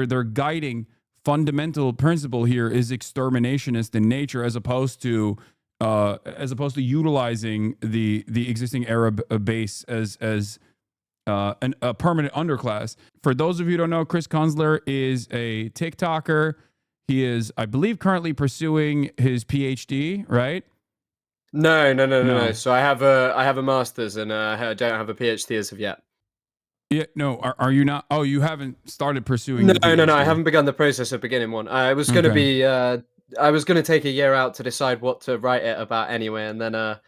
their guiding fundamental principle here is exterminationist in nature, as opposed to utilizing the existing Arab base as a permanent underclass. For those of you who don't know, Chris Kunzler is a TikToker. He is, I believe, currently pursuing his PhD, right? No. So I have a master's, and I don't have a PhD as of yet. Yeah, no. Are you not? Oh, you haven't started pursuing. No. I haven't begun the process of beginning one. I was going to be. I was going to take a year out to decide what to write it about anyway, and then I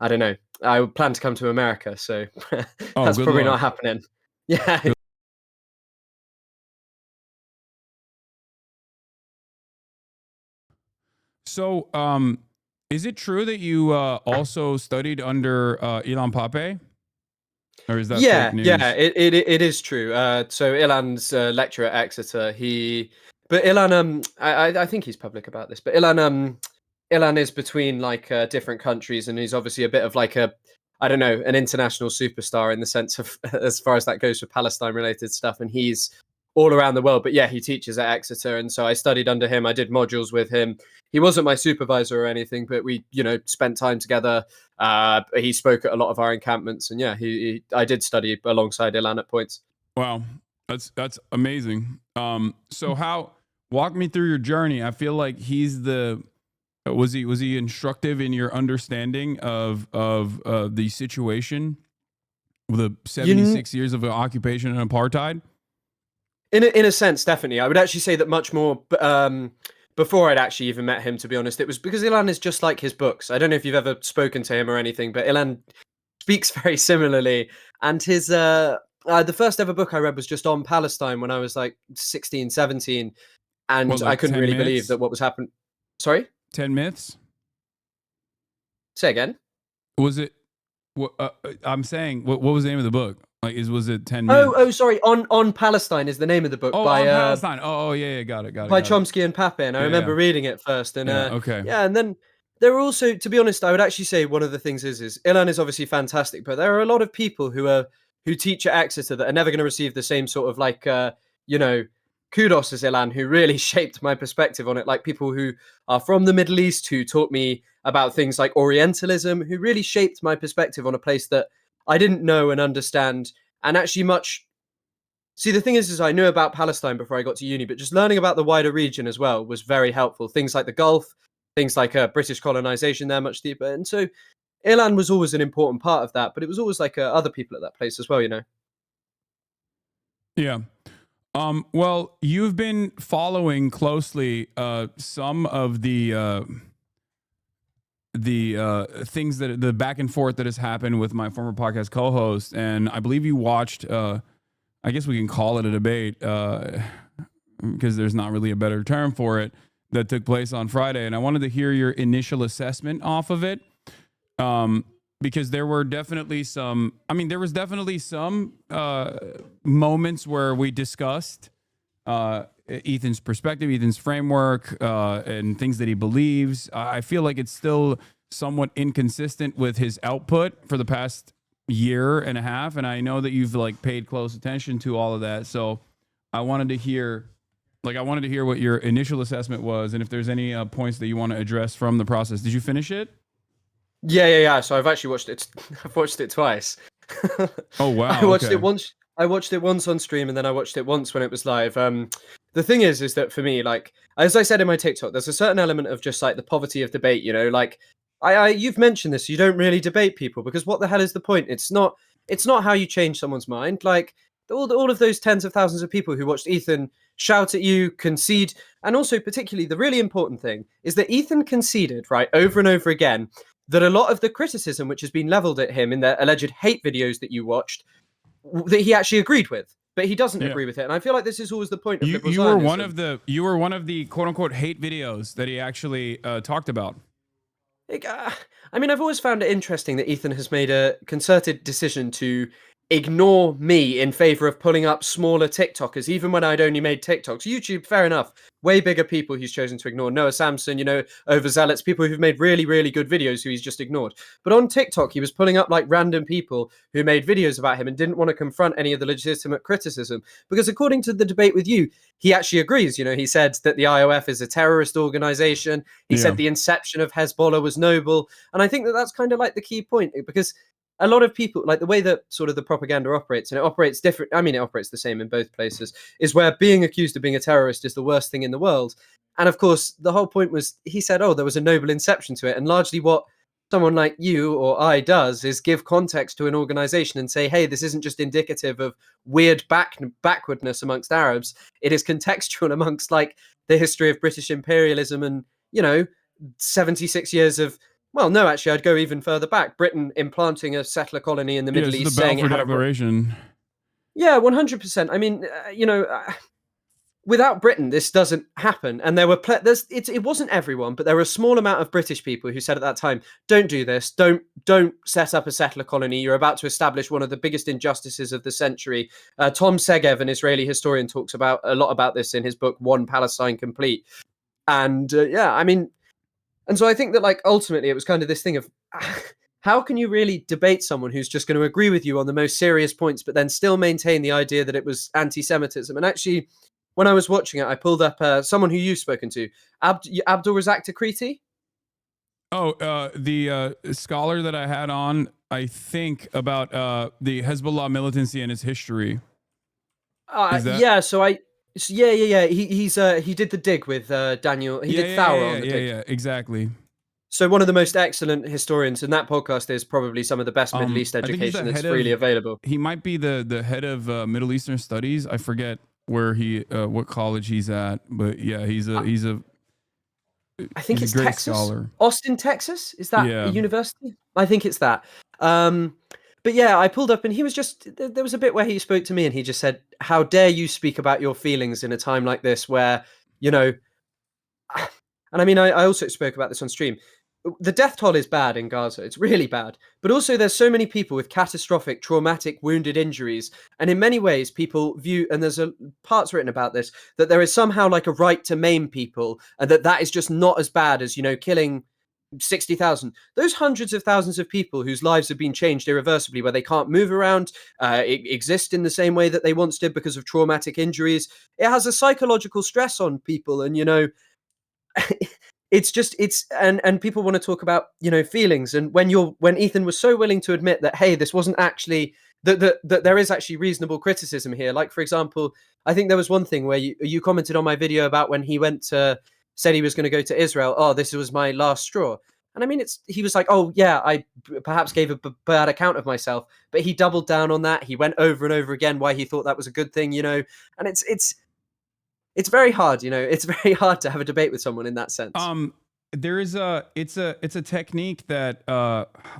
don't know. I plan to come to America, so that's probably not happening. Yeah. So, is it true that you also studied under Ilan Pape? Or is that fake news? Yeah, it is true. So Ilan's a lecturer at Exeter. But Ilan, I think he's public about this. But Ilan is between like different countries, and he's obviously a bit of like I don't know, an international superstar in the sense of as far as that goes for Palestine related stuff. And he's all around the world. But yeah, he teaches at Exeter, and so I studied under him. I did modules with him. He wasn't my supervisor or anything, but we, spent time together. He spoke at a lot of our encampments, and yeah, I did study alongside Ilan at points. Wow, that's amazing. So walk me through your journey. I feel like was he instructive in your understanding of the situation with the 76 years of occupation and apartheid? In a sense, definitely. I would actually say that much more before I'd actually even met him, to be honest. It was because Ilan is just like his books. I don't know if you've ever spoken to him or anything, but Ilan speaks very similarly. And his the first ever book I read was just on Palestine when I was like 16, 17. And I couldn't really believe that what was happening. Sorry? 10 Myths? Say again? Was it... I'm saying, what was the name of the book? Like, was it 10 Myths? Oh, sorry. On Palestine is the name of the book. By, on Palestine. Yeah, got it. By Chomsky and Pape, and I remember reading it first. And okay. Yeah, and then there are also, to be honest, I would actually say one of the things is Ilan is obviously fantastic, but there are a lot of people who teach at Exeter that are never going to receive the same sort of like kudos as Ilan, who really shaped my perspective on it. Like people who are from the Middle East, who taught me about things like Orientalism, who really shaped my perspective on a place that I didn't know and understand. And actually see, the thing is I knew about Palestine before I got to uni, but just learning about the wider region as well was very helpful. Things like the Gulf, things like British colonization there much deeper. And so Ilan was always an important part of that, but it was always like other people at that place as well, Yeah. Well, you've been following closely some of the things the back and forth that has happened with my former podcast co-host, and I believe you watched. I guess we can call it a debate because there's not really a better term for it, that took place on Friday, and I wanted to hear your initial assessment off of it. Because there were definitely some, moments where we discussed Ethan's perspective, Ethan's framework, and things that he believes. I feel like it's still somewhat inconsistent with his output for the past year and a half. And I know that you've paid close attention to all of that. So I wanted to hear what your initial assessment was, and if there's any points that you want to address from the process. Did you finish it? Yeah. So I've actually watched it. I've watched it twice. Oh wow! I watched it once. I watched it once on stream, and then I watched it once when it was live. The thing is that for me, like as I said in my TikTok, there's a certain element of just like the poverty of debate. Like you've mentioned this. You don't really debate people because what the hell is the point? It's not how you change someone's mind. Like all of those tens of thousands of people who watched Ethan shout at you, concede, and also particularly the really important thing is that Ethan conceded right over and over again that a lot of the criticism which has been leveled at him in the alleged hate videos that you watched, that he actually agreed with, but he doesn't agree with it. And I feel like this is always the point of liberal Zionism. You were one of the quote unquote hate videos that he actually talked about. I've always found it interesting that Ethan has made a concerted decision to ignore me in favor of pulling up smaller TikTokers, even when I'd only made TikToks. YouTube, fair enough. Way bigger people he's chosen to ignore. Noah Samson, overzealots, people who've made really, really good videos who he's just ignored. But on TikTok, he was pulling up like random people who made videos about him and didn't want to confront any of the legitimate criticism. Because according to the debate with you, he actually agrees. He said that the IOF is a terrorist organization. He said the inception of Hezbollah was noble. And I think that that's kind of like the key point, because a lot of people, like the way that sort of the propaganda operates, and it operates different. I mean, it operates the same in both places, is where being accused of being a terrorist is the worst thing in the world. And of course, the whole point was, he said, oh, there was a noble inception to it. And largely what someone like you or I does is give context to an organization and say, hey, this isn't just indicative of weird backwardness amongst Arabs. It is contextual amongst like the history of British imperialism and, 76 years of, well, no, actually, I'd go even further back. Britain implanting a settler colony in the Middle East, saying it had Declaration. Yeah, 100%. I mean, without Britain, this doesn't happen. And there were it wasn't everyone, but there were a small amount of British people who said at that time, "Don't do this. Don't set up a settler colony. You're about to establish one of the biggest injustices of the century." Tom Segev, an Israeli historian, talks about a lot about this in his book "One Palestine Complete." And and so I think that, like, ultimately it was kind of this thing of how can you really debate someone who's just going to agree with you on the most serious points, but then still maintain the idea that it was anti-Semitism? And actually, when I was watching it, I pulled up someone who you've spoken to, Abdul Razak Takriti. Oh, the scholar that I had on, I think, about the Hezbollah militancy and its history. Yeah, so he did the dig with Daniel. He did Thauer on the dig. Yeah, exactly. So one of the most excellent historians, and that podcast is probably some of the best Middle East education that's freely available. He might be the head of Middle Eastern studies. I forget where what college he's at, but yeah, he's a I think it's a great Texas, scholar. Austin, Texas. Is that a university? I think it's that. But yeah, I pulled up and he was there was a bit where he spoke to me and he just said, "How dare you speak about your feelings in a time like this where, and I mean, I also spoke about this on stream. The death toll is bad in Gaza. It's really bad. But also there's so many people with catastrophic, traumatic, wounded injuries. And in many ways, people view, and there's parts written about this, that there is somehow like a right to maim people and that is just not as bad as, killing 60,000. Those hundreds of thousands of people whose lives have been changed irreversibly, where they can't move around, exist in the same way that they once did because of traumatic injuries. It has a psychological stress on people. And, and people want to talk about, feelings. And when Ethan was so willing to admit that, hey, this wasn't actually, that there is actually reasonable criticism here. Like, for example, I think there was one thing where you commented on my video about when he said he was going to go to Israel. Oh, this was my last straw. And I mean, he was like, oh yeah, I perhaps gave a bad account of myself, but he doubled down on that. He went over and over again why he thought that was a good thing, and it's very hard, it's very hard to have a debate with someone in that sense. There is it's a technique that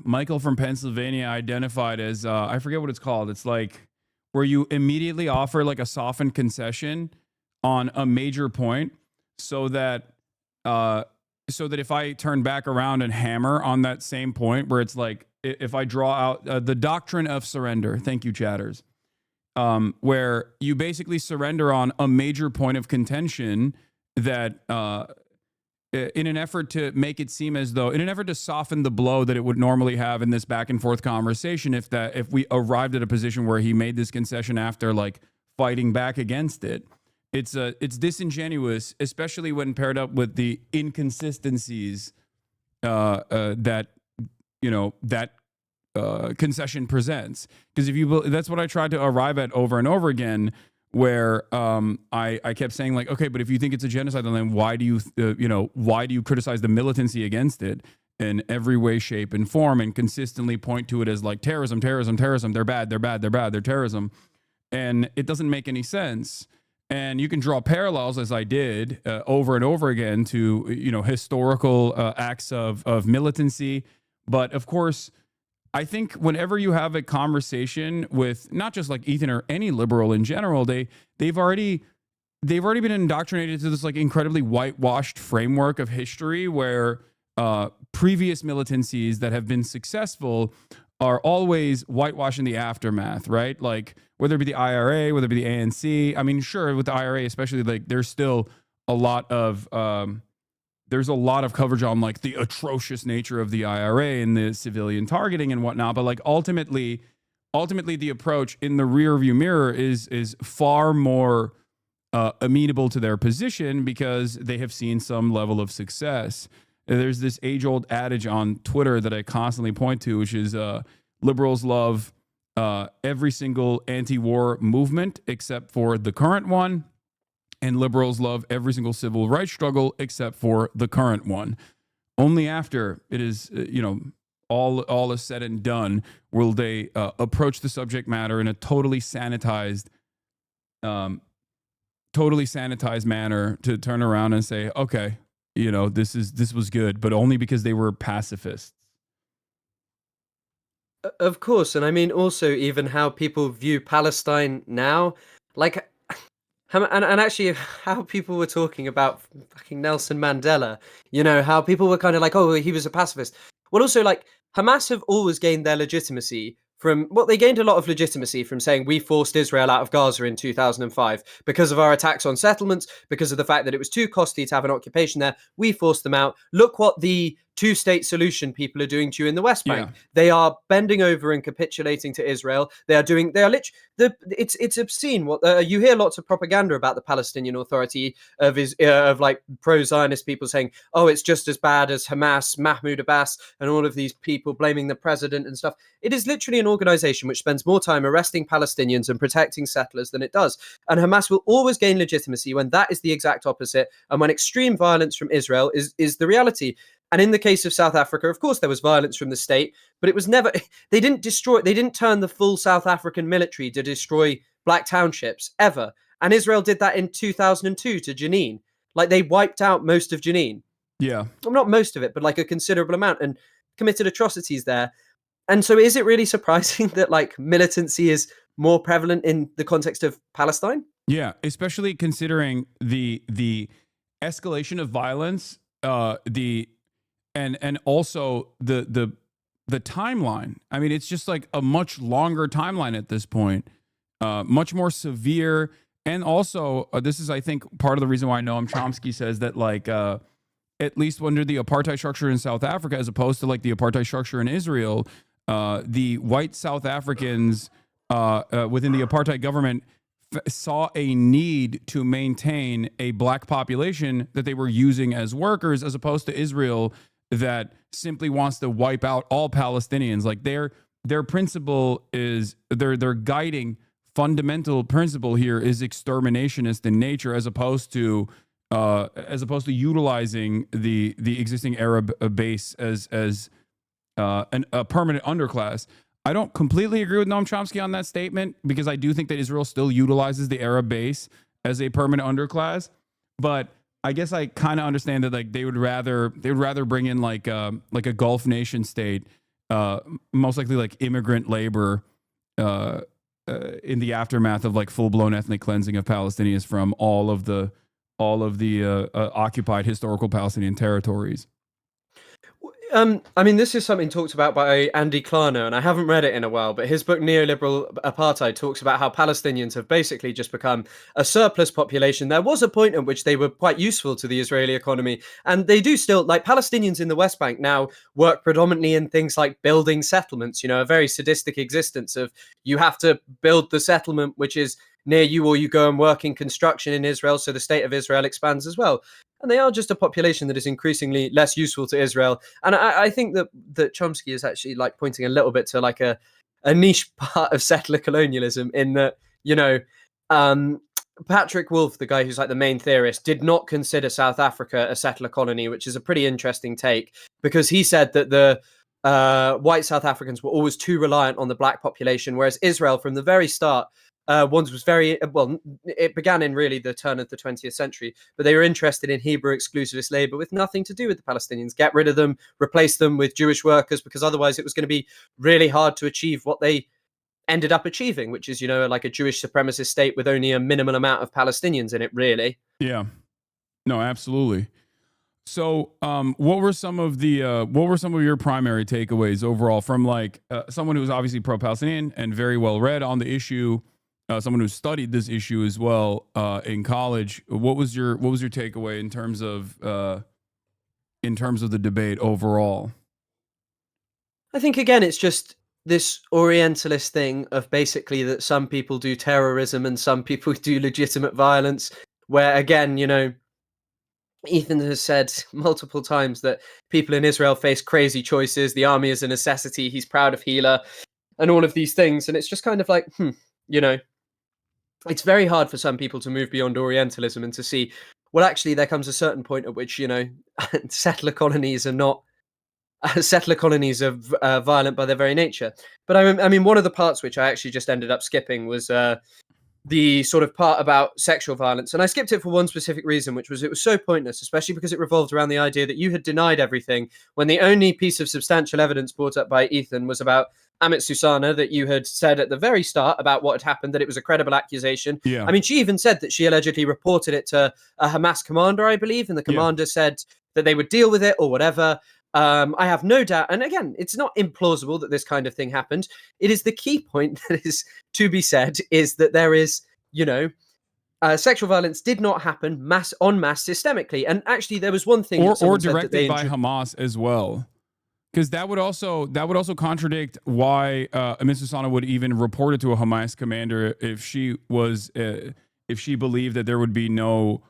Michael from Pennsylvania identified as, I forget what it's called. It's like where you immediately offer like a softened concession on a major point, so that if I turn back around and hammer on that same point, where it's like, if I draw out the doctrine of surrender, thank you, chatters, where you basically surrender on a major point of contention that in an effort to make it seem as though, in an effort to soften the blow that it would normally have in this back and forth conversation, if we arrived at a position where he made this concession after like fighting back against it, it's disingenuous, especially when paired up with the inconsistencies that concession presents. Because that's what I tried to arrive at over and over again, where I kept saying like, okay, but if you think it's a genocide, then why do you criticize the militancy against it in every way, shape, and form, and consistently point to it as like terrorism? They're bad. They're terrorism, and it doesn't make any sense. And you can draw parallels, as I did over and over again, to historical acts of militancy. But of course, I think whenever you have a conversation with not just like Ethan or any liberal in general, they've already been indoctrinated to this like incredibly whitewashed framework of history where previous militancies that have been successful are always whitewashing the aftermath, right? Like whether it be the IRA, whether it be the ANC. I mean, sure, with the IRA especially, like there's still a lot of coverage on like the atrocious nature of the IRA and the civilian targeting and whatnot. But like ultimately the approach in the rearview mirror is far more amenable to their position because they have seen some level of success. There's this age-old adage on Twitter that I constantly point to, which is liberals love every single anti-war movement except for the current one, and liberals love every single civil rights struggle except for the current one. Only after it is, all is said and done will they approach the subject matter in a totally sanitized manner to turn around and say, okay, this was good, but only because they were pacifists. Of course, and I mean also even how people view Palestine now, like, and actually how people were talking about fucking Nelson Mandela. How people were kind of like, oh, he was a pacifist. Well, also like Hamas have always gained their legitimacy from they gained a lot of legitimacy from saying we forced Israel out of Gaza in 2005 because of our attacks on settlements, because of the fact that it was too costly to have an occupation there. We forced them out. Look what the two-state solution people are doing to you in the West Bank. Yeah. They are bending over and capitulating to Israel. It's obscene. What you hear lots of propaganda about the Palestinian Authority of like pro-Zionist people saying, oh, it's just as bad as Hamas, Mahmoud Abbas, and all of these people blaming the president and stuff. It is literally an organization which spends more time arresting Palestinians and protecting settlers than it does. And Hamas will always gain legitimacy when that is the exact opposite, and when extreme violence from Israel is the reality. And in the case of South Africa, of course, there was violence from the state, but it was never, they didn't turn the full South African military to destroy black townships, ever. And Israel did that in 2002 to Jenin. Like, they wiped out most of Jenin. Yeah. Well, not most of it, but like a considerable amount, and committed atrocities there. And so is it really surprising that like militancy is more prevalent in the context of Palestine? Yeah, especially considering the escalation of violence, and also the timeline. I mean, it's just like a much longer timeline at this point, much more severe. And also, this is, I think, part of the reason why Noam Chomsky says that, like, at least under the apartheid structure in South Africa, as opposed to like the apartheid structure in Israel, the white South Africans within the apartheid government saw a need to maintain a black population that they were using as workers, as opposed to Israel that simply wants to wipe out all Palestinians. Like their principle is their guiding fundamental principle here is exterminationist in nature, as opposed to utilizing the existing Arab base as a permanent underclass. I don't completely agree with Noam Chomsky on that statement, because I do think that Israel still utilizes the Arab base as a permanent underclass. But I guess I kind of understand that like they would rather bring in like a Gulf nation state, most likely like immigrant labor, in the aftermath of like full blown ethnic cleansing of Palestinians from all of the occupied historical Palestinian territories. I mean, this is something talked about by Andy Klarner, and I haven't read it in a while, but his book Neoliberal Apartheid talks about how Palestinians have basically just become a surplus population. There was a point at which they were quite useful to the Israeli economy, and they do still, like Palestinians in the West Bank now work predominantly in things like building settlements, a very sadistic existence of you have to build the settlement which is near you, or you go and work in construction in Israel, so the state of Israel expands as well. And they are just a population that is increasingly less useful to Israel. And I think that Chomsky is actually like pointing a little bit to like a niche part of settler colonialism, in that, Patrick Wolf, the guy who's like the main theorist, did not consider South Africa a settler colony, which is a pretty interesting take, because he said that the white South Africans were always too reliant on the black population, whereas Israel from the very start, was very well. It began in really the turn of the 20th century, but they were interested in Hebrew exclusivist labor with nothing to do with the Palestinians. Get rid of them, replace them with Jewish workers, because otherwise it was going to be really hard to achieve what they ended up achieving, which is, like a Jewish supremacist state with only a minimal amount of Palestinians in it, really. Yeah, no, absolutely. So, what were some of your primary takeaways overall from like someone who's obviously pro-Palestinian and very well read on the issue, someone who studied this issue as well in college? What was your takeaway in terms of the debate overall? I think again, it's just this Orientalist thing of basically that some people do terrorism and some people do legitimate violence. Where again, Ethan has said multiple times that people in Israel face crazy choices. The army is a necessity. He's proud of Hila and all of these things. And it's just kind of like, it's very hard for some people to move beyond Orientalism and to see, well, actually, there comes a certain point at which, settler colonies are not. Settler colonies are violent by their very nature. But I mean, one of the parts which I actually just ended up skipping was the sort of part about sexual violence. And I skipped it for one specific reason, which was it was so pointless, especially because it revolved around the idea that you had denied everything when the only piece of substantial evidence brought up by Ethan was about Amit Susana, that you had said at the very start about what had happened, that it was a credible accusation. Yeah. I mean, she even said that she allegedly reported it to a Hamas commander, I believe, and the commander said that they would deal with it or whatever. I have no doubt. And again, it's not implausible that this kind of thing happened. It is the key point that is to be said is that there is, sexual violence did not happen mass systemically. And actually, there was one thing or directed by Hamas as well, because that would also contradict why Amit Susana would even report it to a Hamas commander if she believed that there would be no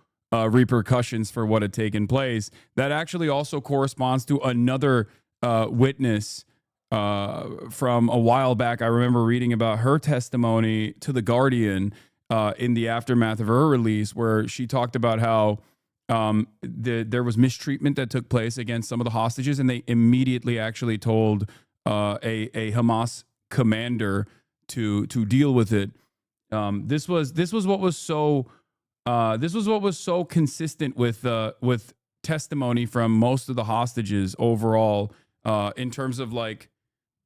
repercussions for what had taken place. That actually also corresponds to another witness from a while back. I remember reading about her testimony to The Guardian in the aftermath of her release, where she talked about how there was mistreatment that took place against some of the hostages, and they immediately actually told a Hamas commander to deal with it. This was what was so consistent with testimony from most of the hostages overall, in terms of like,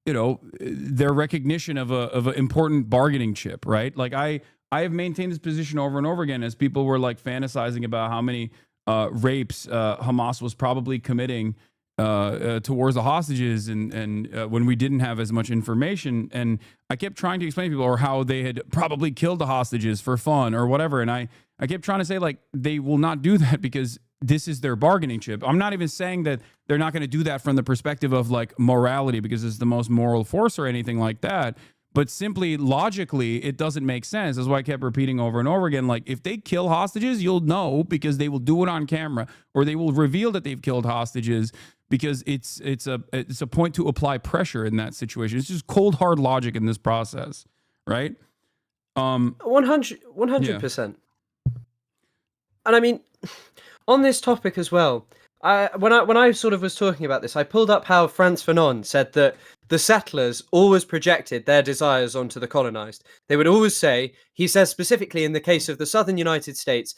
their recognition of an important bargaining chip, right? Like I have maintained this position over and over again as people were like fantasizing about how many rapes Hamas was probably committing towards the hostages, and when we didn't have as much information. And I kept trying to explain to people, or how they had probably killed the hostages for fun or whatever. And I kept trying to say, like, they will not do that because this is their bargaining chip. I'm not even saying that they're not going to do that from the perspective of like morality because it's the most moral force or anything like that. But simply logically, it doesn't make sense. That's why I kept repeating over and over again. Like, if they kill hostages, you'll know because they will do it on camera, or they will reveal that they've killed hostages, because it's a point to apply pressure in that situation. It's just cold hard logic in this process, right? 100%. And I mean, on this topic as well, when I sort of was talking about this, I pulled up how Frantz Fanon said that the settlers always projected their desires onto the colonized. They would always say, he says specifically in the case of the southern United States,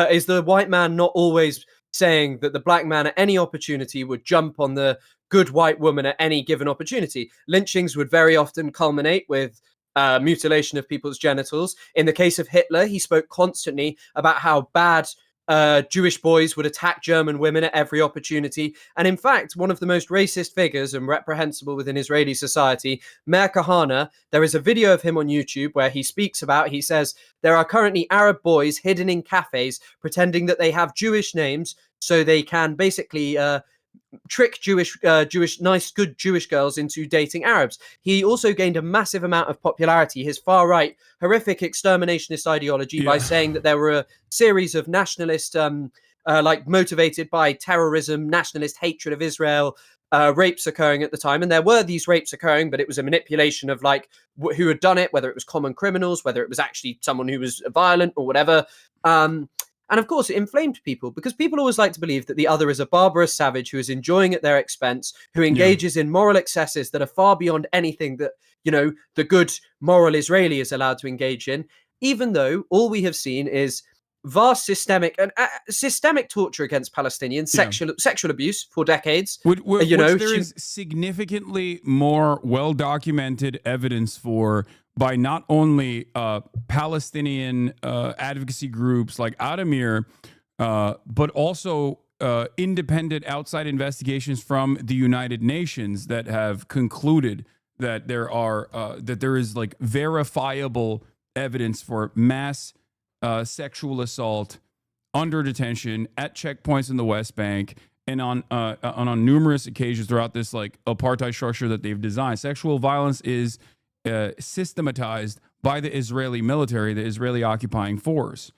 is the white man not always saying that the black man at any opportunity would jump on the good white woman at any given opportunity? Lynchings would very often culminate with mutilation of people's genitals. In the case of Hitler, he spoke constantly about how bad Jewish boys would attack German women at every opportunity. And in fact, one of the most racist figures and reprehensible within Israeli society, Meir Kahane, there is a video of him on YouTube where he speaks about, he says, there are currently Arab boys hidden in cafes pretending that they have Jewish names so they can basically trick nice, good Jewish girls into dating Arabs. He also gained a massive amount of popularity, his far-right, horrific exterminationist ideology, by saying that there were a series of nationalist, motivated by terrorism, nationalist hatred of Israel, rapes occurring at the time. And there were these rapes occurring, but it was a manipulation of like who had done it, whether it was common criminals, whether it was actually someone who was violent or whatever. And of course, it inflamed people because people always like to believe that the other is a barbarous savage who is enjoying at their expense, who engages in moral excesses that are far beyond anything that, the good moral Israeli is allowed to engage in, even though all we have seen is vast systemic torture against Palestinians, sexual abuse for decades. There is significantly more well-documented evidence for by not only Palestinian advocacy groups like Adamir, but also independent outside investigations from the United Nations that have concluded that there is like verifiable evidence for mass sexual assault under detention at checkpoints in the West Bank and on numerous occasions throughout this like apartheid structure that they've designed. Sexual violence is systematized by the Israeli military, the Israeli occupying force.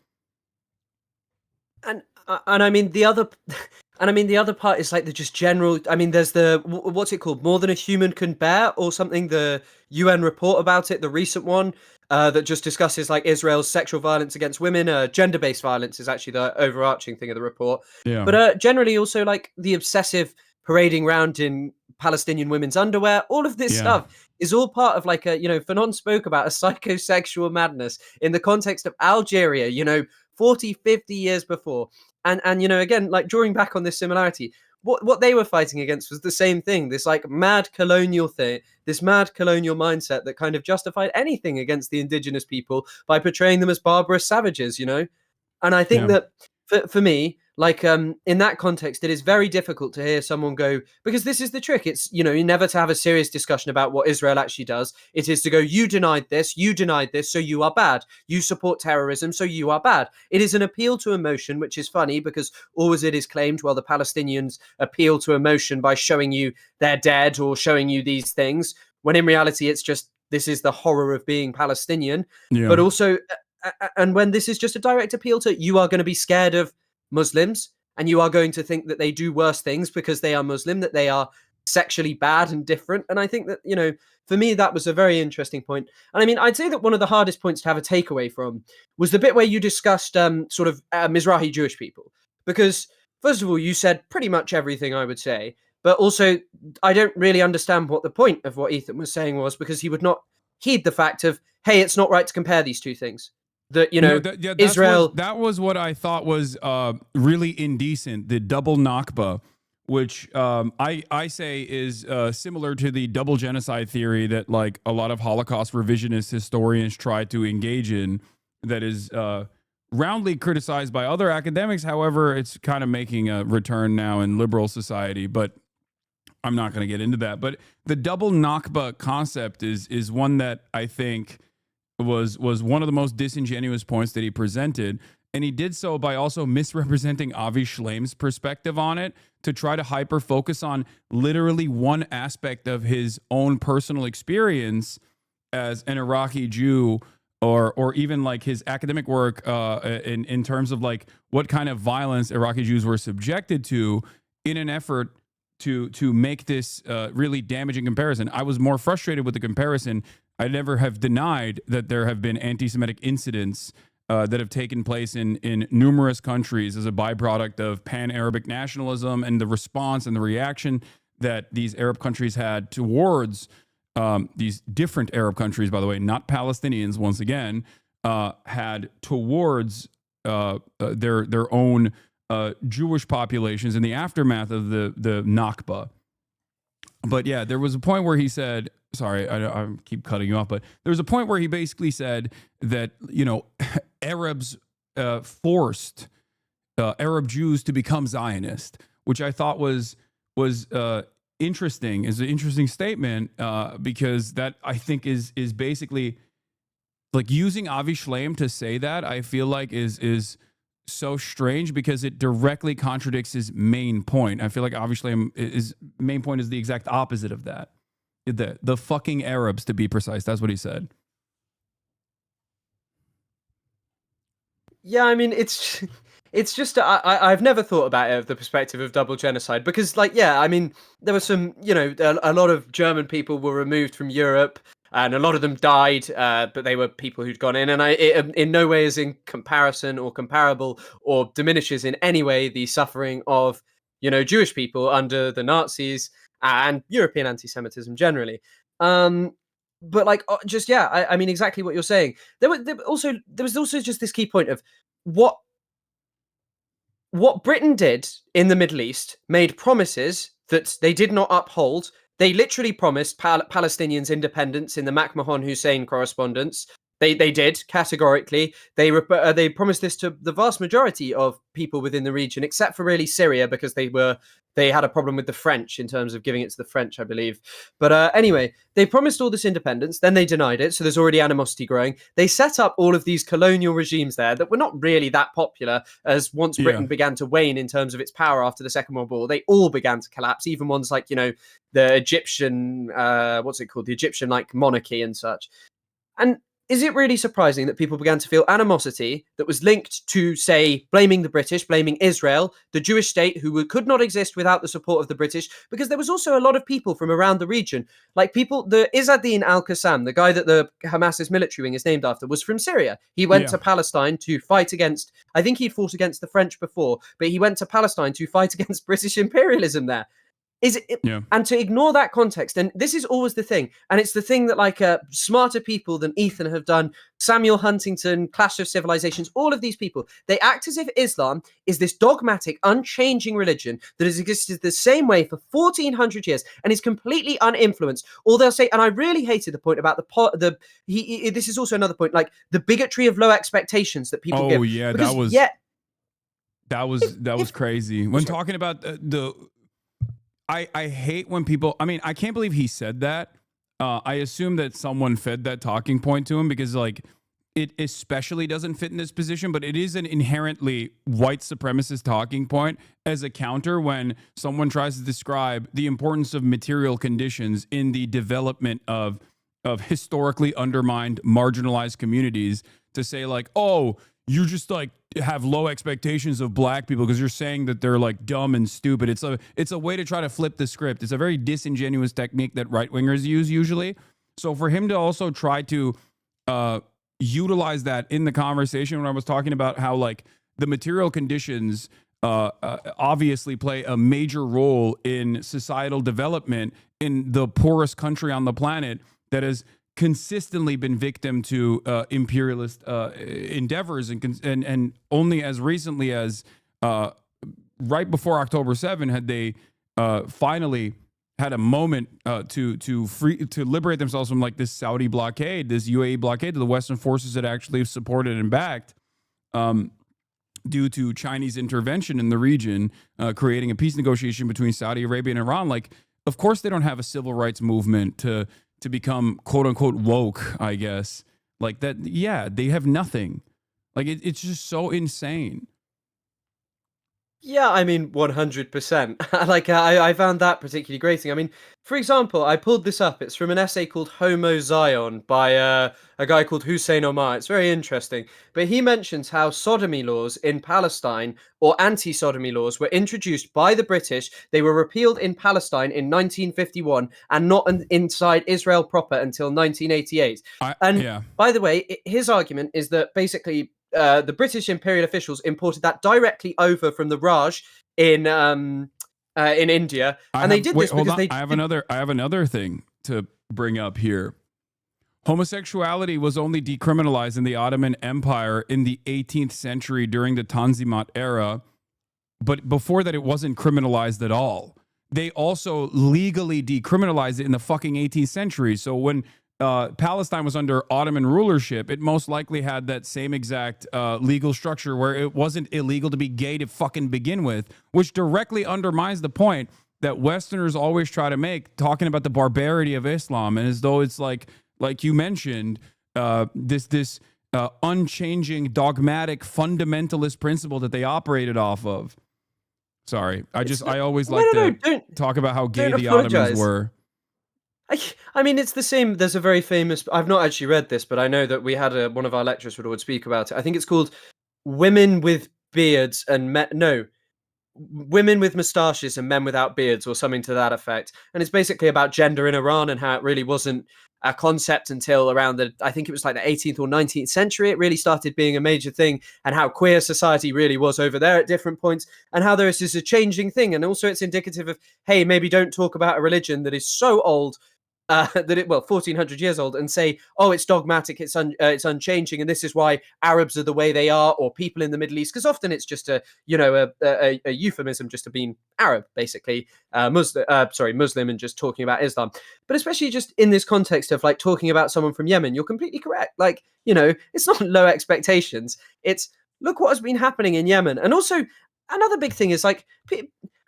And I mean the other part is like the just general. I mean, there's the what's it called? More Than a Human Can Bear or something. The UN report about it, the recent one that just discusses like Israel's sexual violence against women. Gender-based violence is actually the overarching thing of the report. Yeah. But generally also like the obsessive parading around in Palestinian women's underwear. All of this stuff is all part of like a, Fanon spoke about a psychosexual madness in the context of Algeria, 40, 50 years before. And again, like drawing back on this similarity, what they were fighting against was the same thing, this like mad colonial thing, this mad colonial mindset that kind of justified anything against the indigenous people by portraying them as barbarous savages, And I think that for me, like in that context, it is very difficult to hear someone go, because this is the trick. It's, you never to have a serious discussion about what Israel actually does. It is to go, you denied this, so you are bad. You support terrorism, so you are bad. It is an appeal to emotion, which is funny because always it is claimed, well, the Palestinians appeal to emotion by showing you they're dead or showing you these things, when in reality, it's just, this is the horror of being Palestinian. Yeah. But also, and when this is just a direct appeal to, you are going to be scared of Muslims and you are going to think that they do worse things because they are Muslim, that they are sexually bad and different. And I think that, for me, that was a very interesting point. And I mean, I'd say that one of the hardest points to have a takeaway from was the bit where you discussed sort of Mizrahi Jewish people. Because first of all, you said pretty much everything I would say, but also I don't really understand what the point of what Ethan was saying was, because he would not heed the fact of, hey, it's not right to compare these two things. That Israel. That was what I thought was really indecent. The double Nakba, which I say is similar to the double genocide theory that like a lot of Holocaust revisionist historians try to engage in. That is roundly criticized by other academics. However, it's kind of making a return now in liberal society. But I'm not going to get into that. But the double Nakba concept is one that I think was one of the most disingenuous points that he presented. And he did so by also misrepresenting Avi Shleim's perspective on it to try to hyper focus on literally one aspect of his own personal experience as an Iraqi Jew, or even like his academic work in terms of like what kind of violence Iraqi Jews were subjected to in an effort to make this really damaging comparison. I was more frustrated with the comparison. I never have denied that there have been anti-Semitic incidents that have taken place in numerous countries as a byproduct of pan-Arabic nationalism and the response and the reaction that these Arab countries had towards these different Arab countries, by the way, not Palestinians, once again, had towards their own Jewish populations in the aftermath of the Nakba. But yeah, there was a point where he said, sorry, I keep cutting you off, but there was a point where he basically said that, Arabs forced Arab Jews to become Zionist, which I thought was interesting, is an interesting statement, because that I think is basically like using Avi Shleim to say that, I feel like is so strange because it directly contradicts his main point. I feel like Avi Shleim's main point is the exact opposite of that. The fucking Arabs, to be precise. That's what he said. Yeah, I mean, it's just I've never thought about it of the perspective of double genocide because, like, yeah, I mean, there was some, a lot of German people were removed from Europe. And a lot of them died, but they were people who'd gone in. And it in no way is in comparison or comparable or diminishes in any way the suffering of, Jewish people under the Nazis and European anti-Semitism generally. But like, I mean, exactly what you're saying. There was also just this key point of what Britain did in the Middle East, made promises that they did not uphold. They literally promised Palestinians independence in the McMahon-Hussein correspondence. They did categorically. They promised this to the vast majority of people within the region, except for really Syria, because they had a problem with the French in terms of giving it to the French, I believe. But anyway, they promised all this independence, then they denied it. So there's already animosity growing. They set up all of these colonial regimes there that were not really that popular, as once Britain began to wane in terms of its power after the Second World War, they all began to collapse. Even ones like, the Egyptian, what's it called? The Egyptian like monarchy and such. And is it really surprising that people began to feel animosity that was linked to, say, blaming the British, blaming Israel, the Jewish state, who could not exist without the support of the British? Because there was also a lot of people from around the region, like the Izz-ad-Din al-Qassam, the guy that the Hamas's military wing is named after, was from Syria. He went to Palestine to fight against, I think he'd fought against the French before, but he went to Palestine to fight against British imperialism there. And to ignore that context, and this is always the thing, and it's the thing that smarter people than Ethan have done, Samuel Huntington, Clash of Civilizations, all of these people, they act as if Islam is this dogmatic, unchanging religion that has existed the same way for 1400 years and is completely uninfluenced. Or they'll say, and I really hated the point about this is also another point, like the bigotry of low expectations that people give. Oh yeah, because, that was crazy. When talking about I hate when people, I can't believe he said that. I assume that someone fed that talking point to him, because it especially doesn't fit in this position, but it is an inherently white supremacist talking point as a counter when someone tries to describe the importance of material conditions in the development of historically undermined, marginalized communities, to say you just have low expectations of black people because you're saying that they're dumb and stupid. It's a way to try to flip the script. It's a very disingenuous technique that right wingers use usually. So for him to also try to utilize that in the conversation when I was talking about how the material conditions obviously play a major role in societal development in the poorest country on the planet that has consistently been victim to imperialist endeavors, and only as recently as right before October 7 had they finally had a moment to liberate themselves from this Saudi blockade, this UAE blockade that the Western forces had actually supported and backed due to Chinese intervention in the region, creating a peace negotiation between Saudi Arabia and Iran. Of course they don't have a civil rights movement to become quote unquote woke, I guess. That, yeah, they have nothing. It's just so insane. Yeah, 100%. I found that particularly grating. For example, I pulled this up. It's from an essay called Homo Zion by a guy called Hussein Omar. It's very interesting. But he mentions how sodomy laws in Palestine, or anti-sodomy laws, were introduced by the British. They were repealed in Palestine in 1951 and not inside Israel proper until 1988. By the way, his argument is that basically the British imperial officials imported that directly over from the Raj in India, and they did this because they. I have another thing to bring up here. Homosexuality was only decriminalized in the Ottoman Empire in the 18th century during the Tanzimat era, but before that, it wasn't criminalized at all. They also legally decriminalized it in the fucking 18th century. So when Palestine was under Ottoman rulership, it most likely had that same exact legal structure where it wasn't illegal to be gay to fucking begin with, which directly undermines the point that Westerners always try to make, talking about the barbarity of Islam, and as though it's like you mentioned, this unchanging, dogmatic, fundamentalist principle that they operated off of. Sorry, I always like to talk about how gay the Ottomans were. It's the same. There's a very famous, I've not actually read this, but I know that we had one of our lecturers would speak about it. I think it's called Women with Beards and Women with Moustaches and Men Without Beards, or something to that effect. And it's basically about gender in Iran and how it really wasn't a concept until around I think it was the 18th or 19th century. It really started being a major thing, and how queer society really was over there at different points, and how there is this a changing thing. And also it's indicative of, hey, maybe don't talk about a religion that is so old, that it 1400 years old, and say, oh, it's dogmatic, it's unchanging, and this is why Arabs are the way they are, or people in the Middle East, because often it's just a euphemism just to being Arab, basically, Muslim, and just talking about Islam. But especially just in this context of like talking about someone from Yemen, you're completely correct. Like, it's not low expectations. It's look what has been happening in Yemen. And also another big thing is like,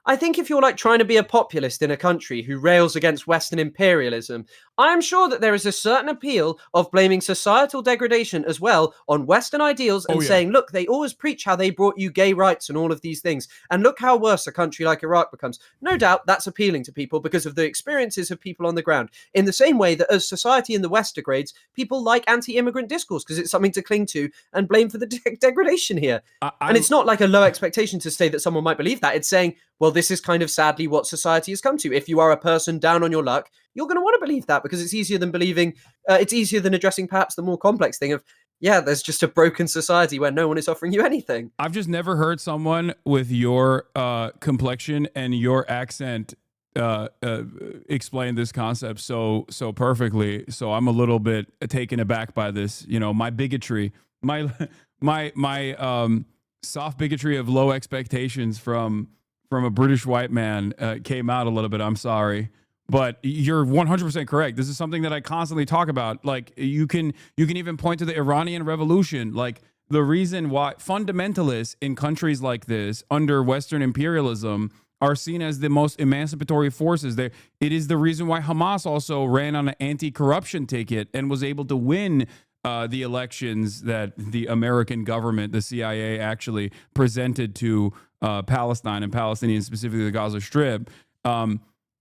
I think if you're like trying to be a populist in a country who rails against Western imperialism, I am sure that there is a certain appeal of blaming societal degradation as well on Western ideals and saying, look, they always preach how they brought you gay rights and all of these things. And look how worse a country like Iraq becomes. No doubt that's appealing to people because of the experiences of people on the ground. In the same way that as society in the West degrades, people like anti-immigrant discourse because it's something to cling to and blame for the degradation here. And it's not like a low expectation to say that someone might believe that. It's saying, well, this is kind of sadly what society has come to. If you are a person down on your luck, you're going to want to believe that because it's easier than it's easier than addressing perhaps the more complex thing of, there's just a broken society where no one is offering you anything. I've just never heard someone with your complexion and your accent explain this concept so perfectly. So I'm a little bit taken aback by this. My bigotry, my soft bigotry of low expectations from a British white man came out a little bit. I'm sorry. But you're 100% correct. This is something that I constantly talk about. Like you can even point to the Iranian Revolution. Like the reason why fundamentalists in countries like this under Western imperialism are seen as the most emancipatory forces. It is the reason why Hamas also ran on an anti-corruption ticket and was able to win the elections that the American government, the CIA, actually presented to Palestine and Palestinians, specifically the Gaza Strip.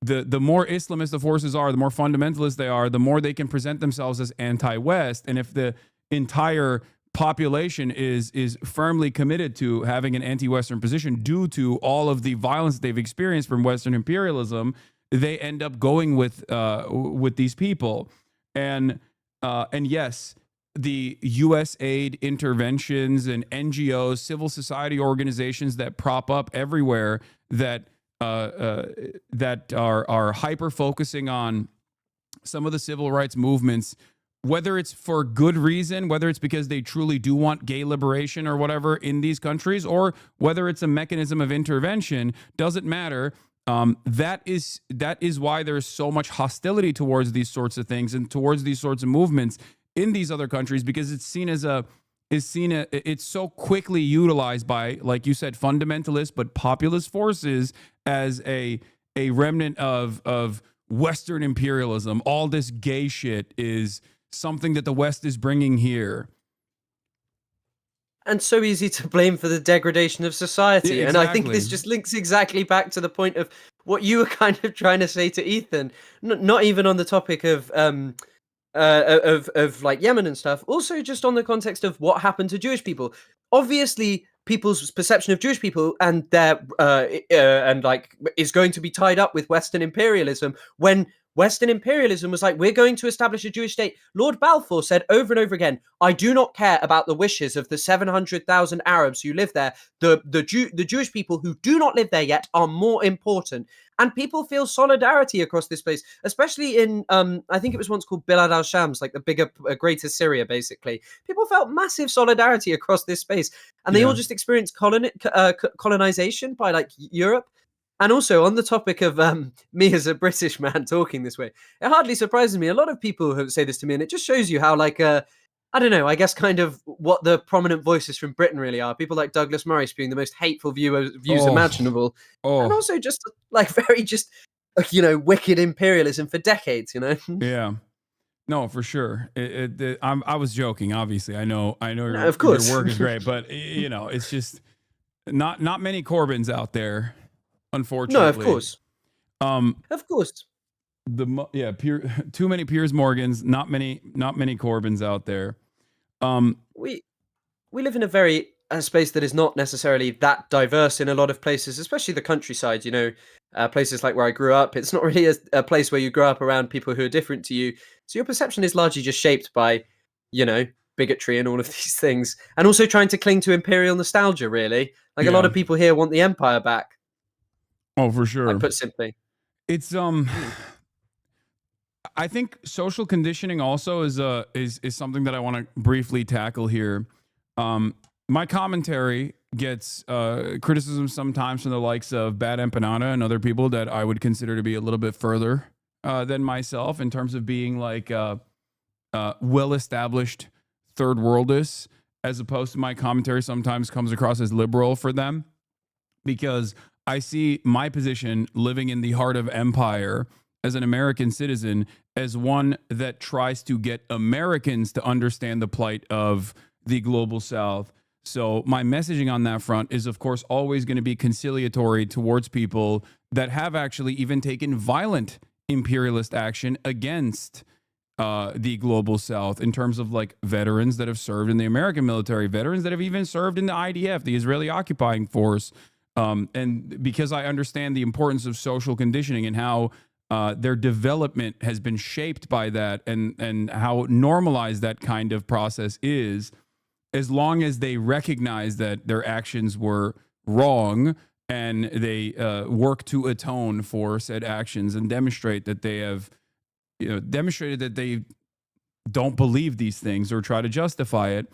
The more Islamist the forces are, the more fundamentalist they are, the more they can present themselves as anti-West. And if the entire population is firmly committed to having an anti-Western position due to all of the violence they've experienced from Western imperialism, they end up going with these people. And yes, the U.S. aid interventions and NGOs, civil society organizations that prop up everywhere that are hyper focusing on some of the civil rights movements, whether it's for good reason, whether it's because they truly do want gay liberation or whatever in these countries, or whether it's a mechanism of intervention, doesn't matter. That is why there's so much hostility towards these sorts of things and towards these sorts of movements in these other countries, because it's so quickly utilized by, like you said, fundamentalist but populist forces as a remnant of Western imperialism. All this gay shit is something that the West is bringing here. And so easy to blame for the degradation of society. Yeah, exactly. And I think this just links exactly back to the point of what you were kind of trying to say to Ethan, not even on the topic of like Yemen and stuff, also just on the context of what happened to Jewish people. Obviously, people's perception of Jewish people and their is going to be tied up with Western imperialism. When Western imperialism was like, we're going to establish a Jewish state, Lord Balfour said over and over again, I do not care about the wishes of the 700,000 Arabs who live there. The Jewish people who do not live there yet are more important. And people feel solidarity across this place, especially in, I think it was once called Bilad al-Shams, like the bigger, greater Syria, basically. People felt massive solidarity across this space. And they all just experienced colonization by like Europe. And also on the topic of me as a British man talking this way, it hardly surprises me. A lot of people say this to me, and it just shows you how like, I don't know, I guess kind of what the prominent voices from Britain really are. People like Douglas Murray spewing the most hateful views imaginable. And also just like very just, wicked imperialism for decades, Yeah. No, for sure. I was joking, obviously. I know of course. Your work is great, but it's just not many Corbyns out there. Unfortunately, no, of course. Of course. Too many Piers Morgans, not many Corbyns out there. We live in a space that is not necessarily that diverse in a lot of places, especially the countryside. Places like where I grew up, it's not really a place where you grow up around people who are different to you. So your perception is largely just shaped by, bigotry and all of these things, and also trying to cling to imperial nostalgia. Really, like a lot of people here want the empire back. Oh, for sure. I'd put simply. It's I think social conditioning also is something that I want to briefly tackle here. My commentary gets criticism sometimes from the likes of Bad Empanada and other people that I would consider to be a little bit further than myself in terms of being like well-established third worldists, as opposed to my commentary sometimes comes across as liberal for them, because I see my position living in the heart of empire as an American citizen as one that tries to get Americans to understand the plight of the global South. So my messaging on that front is, of course, always going to be conciliatory towards people that have actually even taken violent imperialist action against the global South, in terms of like veterans that have served in the American military, veterans that have even served in the IDF, the Israeli occupying force. And because I understand the importance of social conditioning and how their development has been shaped by that, and how normalized that kind of process is, as long as they recognize that their actions were wrong and they work to atone for said actions and demonstrate that they have demonstrated that they don't believe these things or try to justify it,